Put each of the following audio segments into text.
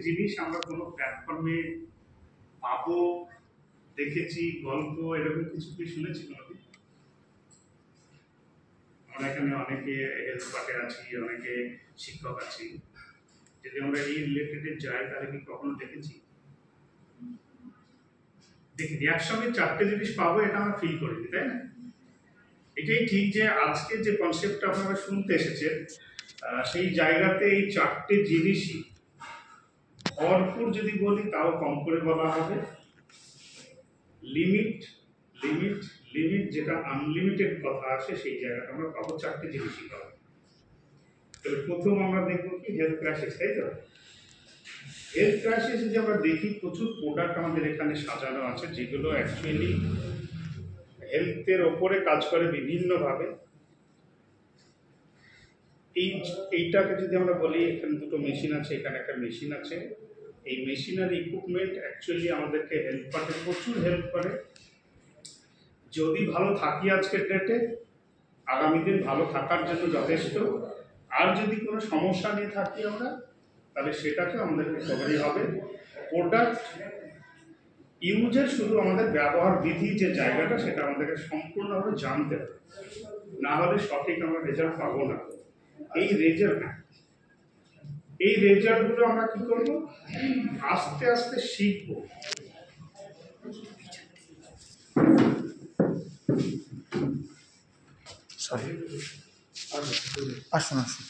জিনিস আমরা কোনো প্ল্যাটফর্মে পাবো, দেখেছি, গল্প এরকম কিছু কি শুনেছি কোনোদিন? আমরা এখানে অনেকে হেলথ পার্টে আছি, অনেকে শিক্ষক আছি, যদি আমরা এই রিলেটেডে যাই তাহলে কি কখনো দেখেছি? দেখি একসঙ্গে চারটে জিনিস পাবো এটা আমরা ফিল করিনি, তাই না? এটাই ঠিক যে আজকে যে কনসেপ্টটা আপনারা শুনতে এসেছেন সেই জায়গাতে এই চারটে জিনিসই ভরপুর যদি বলি তাও কম করে বলা হবে। লিমিট, লিমিট, লিমিট, যেটা আনলিমিটেড কথা আসে সেই জায়গাটা আমরা পাবো চারটে জিনিসই পাবো। তবে প্রথম আমরা দেখবো কি হেলথ ক্রাইসিস, তাই তো? হেলথ ক্রাইসিস যে আমরা দেখি প্রচুর প্রোডাক্ট আমাদের এখানে সাজানো আছে যেগুলো অ্যাকচুয়ালি হেলথের ওপরে কাজ করে বিভিন্নভাবে। এইটাকে যদি আমরা বলি, এখানে দুটো মেশিন আছে, এখানে একটা মেশিন আছে। এই মেশিনারি ইকুইপমেন্ট অ্যাকচুয়ালি আমাদেরকে হেল্প পার্টে প্রচুর হেল্প করে। যদি ভালো থাকি আজকের ডেটে, আগামী দিন ভালো থাকার জন্য যথেষ্ট। আর যদি কোনো সমস্যা নিয়ে থাকি আমরা, তাহলে সেটাকে আমাদেরকে করতেই হবে। প্রোডাক্ট ইউজের শুধু আমাদের ব্যবহার বিধি যে জায়গাটা সেটা আমাদেরকে সম্পূর্ণভাবে জানতে হবে, না হলে সঠিক আমরা রেজাল্ট পাবো না। এই রেজাল্টগুলো আমরা কি করবো, আস্তে আস্তে শিখবো। আসুন আসুন।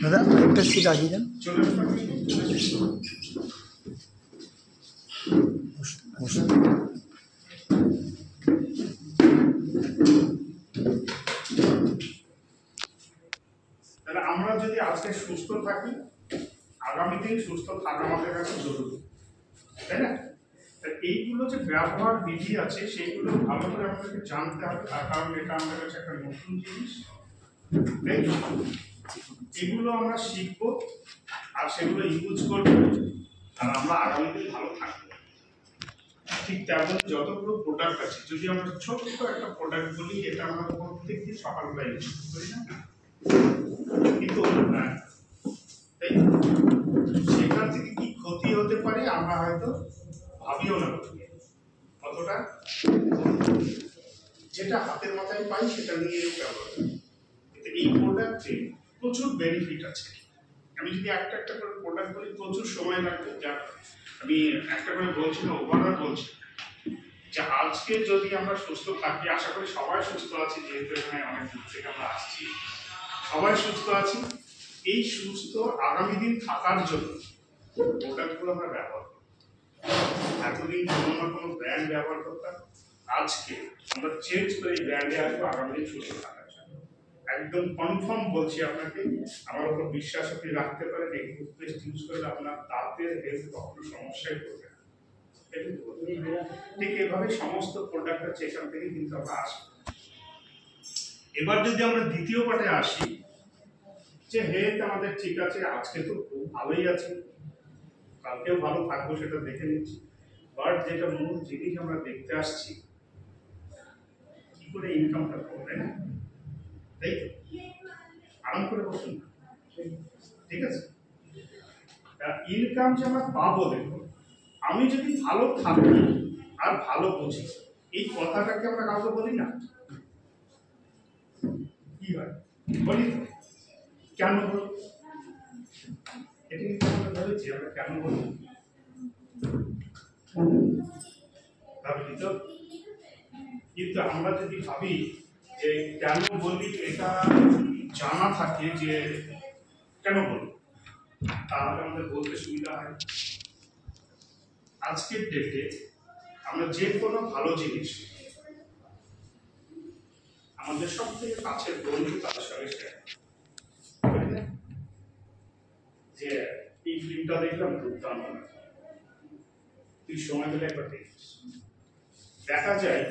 দাদা একটা সিট আগিয়ে যান। তাহলে আমরা যদি আজকে সুস্থ থাকি, আগামী দিন সুস্থ থাকা আমাদের কাছে জরুরি, তাই না? এইগুলো যে ব্যবহার বিধি আছে সেইগুলো ভালো করে আমাদেরকে জানতে হবে, তার কারণ এটা আমাদের কাছে একটা নতুন জিনিস। এগুলো আমরা শিখবো আর সেগুলো ইউজ করবো, আর আমরা আগামী দিন ভালো থাকবো। ঠিক তেমন যতগুলো প্রোডাক্ট আছে, যদি আমরা ছোট্ট একটা প্রোডাক্ট বলি, এটা আমরা প্রত্যেকদিন সকালবেলা ইউজ করি না, কিন্তু সেখান থেকে কি ক্ষতি হতে পারে আমরা হয়তো ভাবিও না কতটা। যেটা হাতের মাথায় পাই সেটা নিয়ে ব্যবহার করি, কিন্তু এই প্রোডাক্টে প্রচুর বেনিফিট আছে। আমি যদি একটা একটা করে প্রোডাক্ট বলি প্রচুর সময় লাগবে, যা আমি একটা করে বলছি না, ওভারঅল বলছি যে আজকে যদি আমরা সুস্থ থাকি, আশা করি সবাই সুস্থ আছি, যেহেতু এখানে অনেক দূর থেকে আমরা আসছি, সবাই সুস্থ আছি। এই সুস্থ আগামী দিন থাকার জন্য প্রোডাক্টগুলো আমরা ব্যবহার করি। এতদিন কোনো না কোনো ব্র্যান্ড ব্যবহার করতাম, আজকে আমরা চেঞ্জ করে এই ব্র্যান্ডে আসবো আগামী দিন সুস্থ থাকার জন্য। একদম কনফার্ম বলছি আপনাকে, আমার উপর বিশ্বাস আপনি রাখতে পারেন। এই টুথপেস্ট ইউজ করলে আপনার দাঁতের হেলথ কখনো সমস্যায় পড়বে না। ঠিক এভাবে সমস্ত প্রোডাক্ট আছে, এখান থেকে কিন্তু আমরা আসবো। এবার যদি আমরা দ্বিতীয় পার্টে আসি, যে হেলথ আমাদের ঠিক আছে, আজকে তো খুব ভালোই আছে, কালকেও ভালো থাকবো সেটা দেখে নিচ্ছি, বাট যেটা মূল জিনিস আমরা দেখতে আসছি, কি করে ইনকামটা করবো, তাই না? তাই তো আরাম করে বসুন, ঠিক আছে? ইনকাম যে আমরা পাবো, দেখো আমি যদি ভালো থাকি আর ভালো বুঝি, এই কথাটাকে আমরা কাউকে বলি না, কি হয় বলি তো? কেন বলি এটা কিন্তু আমরা ভেবেছি, আমরা কেন বলি ভাবি তো, কিন্তু আমরা যদি ভাবি যে কেন বলি, এটা জানা থাকে যে কেন বলি, তাহলে আমাদের বলতে সুবিধা হয়। আজকের ডেটে আমরা যে কোনো ভালো জিনিস আমাদের সব থেকে কাছের বন্ধু তাদের সঙ্গে শেয়ার, যে এই ফিল্মটা দেখলাম দুর্দান্ত, তুই সময় পেলে একবার দেখিস। দেখা যায়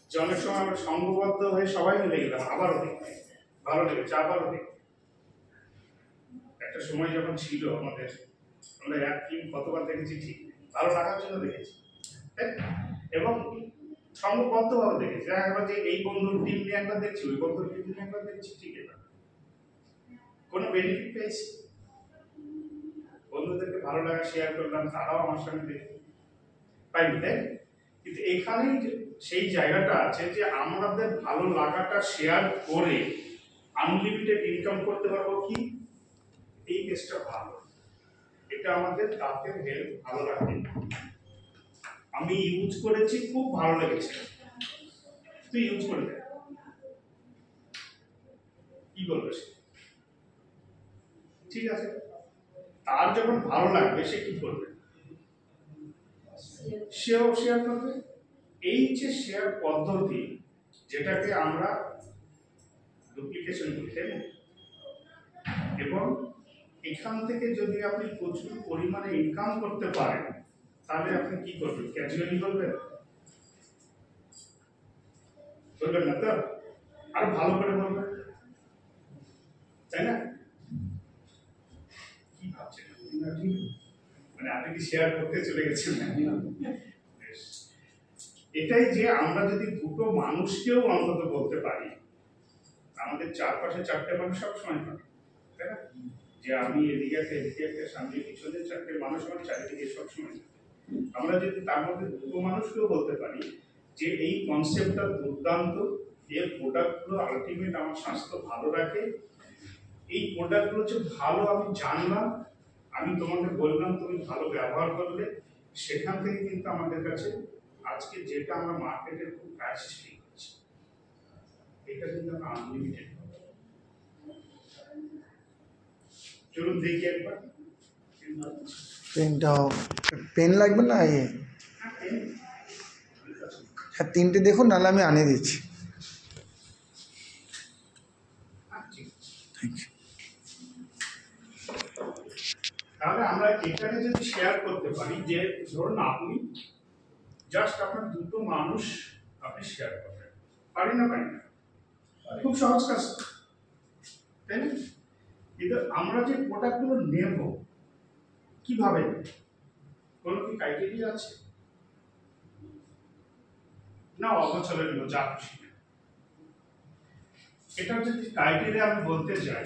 যে অনেক সময় আমরা সংঘবদ্ধ হয়ে সবাই মিলে গেলাম, আবারও দেখি, ভালো লেগেছে, আবারও দেখি। একটা সময় যখন ছিল আমাদের, আমরা এক ফিল্ম কতবার দেখেছি ঠিক নেই, ভালো লাগার জন্য দেখেছি, এবং সংঘবদ্ধভাবে দেখেছি, দেখা গেল যে এই বন্ধুর টিম নিয়ে একবার দেখছি, ওই বন্ধুর টিম নিয়ে একবার দেখছি, ঠিক আছে, কোনো বেনিফিট পেয়েছি, বন্ধুদেরকে ভালো লাগা শেয়ার করলাম, তারাও আমার সঙ্গে দেখে পাইনি, তাই না? কিন্তু এখানেই সেই জায়গাটা আছে যে আমাদের ভালো লাগাটা শেয়ার করে আনলিমিটেড ইনকাম করতে পারবো কি, এই কেসটা ভালো, এটা আমাদের দাঁতের হেলথ ভালো রাখে। আমি ইউজ করেছি, খুব ভালো লেগেছে, তুই ইউজ করে দেখ, কি বলবে সে? ঠিক আছে, তার যখন ভালো লাগবে সে কি করবে? সেও শেয়ার করবে। এই যে শেয়ার পদ্ধতি, যেটাকে আমরা ডুপ্লিকেশন বলি, তাই না? এবং এখান থেকে যদি আপনি প্রচুর পরিমাণে ইনকাম করতে পারেন, তাহলে আপনি কি করবেন? ক্যাজুয়ালি বলবেন? বলবেন না তো, আর ভালো করে বলবেন, তাই না? কি ভাবছেন মানে আপনি কি শেয়ার করতে চলে গেছেন? বেশ। এটাই যে আমরা যদি দুটো মানুষকেও অন্তত বলতে পারি, আমাদের চারপাশে চারটে মানুষ সবসময় পাবে, তাই না? যে আমি এদিকে একটা সামনে পিছনে চারটে মানুষ আমার চারিদিকে সবসময়, আমরা যদি তার মধ্যে দুটো মানুষকেও বলতে পারি যে এই কনসেপ্টটা দুর্দান্ত, এর প্রোডাক্টগুলো আলটিমেট আমার স্বাস্থ্য ভালো রাখে, এই প্রোডাক্টগুলো হচ্ছে ভালো, আমি জানলাম, আমি তোমাকে বললাম, তুমি ভালো ব্যবহার করলে, সেখান থেকে কিন্তু আমাদের কাছে আজকে যেটা আমরা মার্কেটের খুব প্রাইস ঠিক হচ্ছে, এটা কিন্তু আমরা আনলিমিটেড। চলুন দেখি একবার পেনটা, পেন লাগবে না? হ্যাঁ, তিনটে দেখুন, নাহলে আমি আনিয়ে দিচ্ছি। Thank you. তাহলে আমরা এখানে যদি শেয়ার করতে পারি যে ধরুন আপনি জাস্ট আপনার দুটো মানুষ আপনি শেয়ার করবেন, পারি না? পারি না? খুব সহজ কাজ, তাই না? কিন্তু আমরা যে প্রোডাক্টগুলো নেব, কিভাবে নেব? কোনো কি ক্রাইটেরিয়া আছে? না অবচলে নেব, যা খুশি নেব। এটা যদি ক্রাইটেরিয়া আমি বলতে যাই,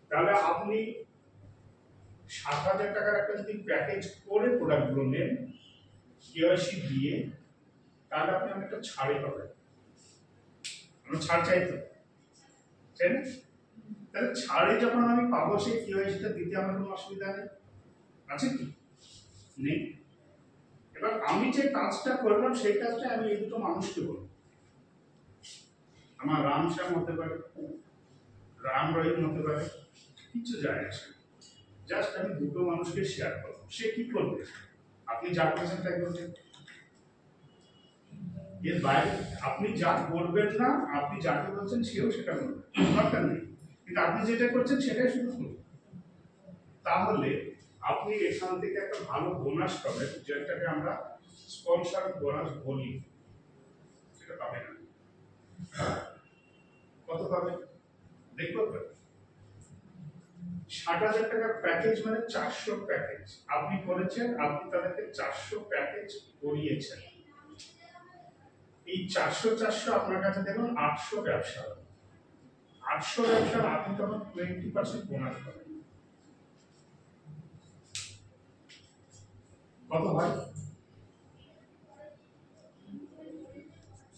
তাহলে আপনি 7,000 টাকার একটা যদি প্যাকেজ করে প্রোডাক্টগুলো নেন কেওয়াইসি দিয়ে, তাহলে আপনি অনেকটা ছাড়ে পাবেন। আমরা ছাড় চাই তো, তাই না? তাহলে ছাড়ে যখন আমি পাবো, সেই কেওয়াইসিটা দিতে আমার কোনো অসুবিধা নেই, আছে কি? নেই। এবার আমি যে কাজটা করলাম, সেই কাজটা আমি এই দুটো মানুষকে বলবো, আমার রাম শ্যাম হতে পারে, রাম রহিম হতে পারে, কিছু যায় আসে, জাস্ট আমি দুটো মানুষকে শেয়ার করবো, সে কি করবে? আপনি যা করছেন তাই করছেন, এর বাইরে আপনি যা করবেন না, আপনি যাকে বলছেন সেও সেটা করবে, দরকার নেই, কিন্তু আপনি যেটা করছেন সেটাই শুধু করবেন। তাহলে আপনি এখান থেকে একটা ভালো বোনাস পাবেন, যেটাকে আমরা স্পন্সর বোনাস বলি, সেটা পাবেন না। কত পাবেন দেখবো তো? 60,000 টাকার প্যাকেজ মানে 400 প্যাকেজ আপনি করেছেন, আপনি তাদেরকে 400 প্যাকেজ করিয়েছেন। এই 400 আপনার কাছে দেখুন 800 ব্যবসা, 800 ব্যবসার আপনি তখন 20% বোনাস পাবেন। কত হয়?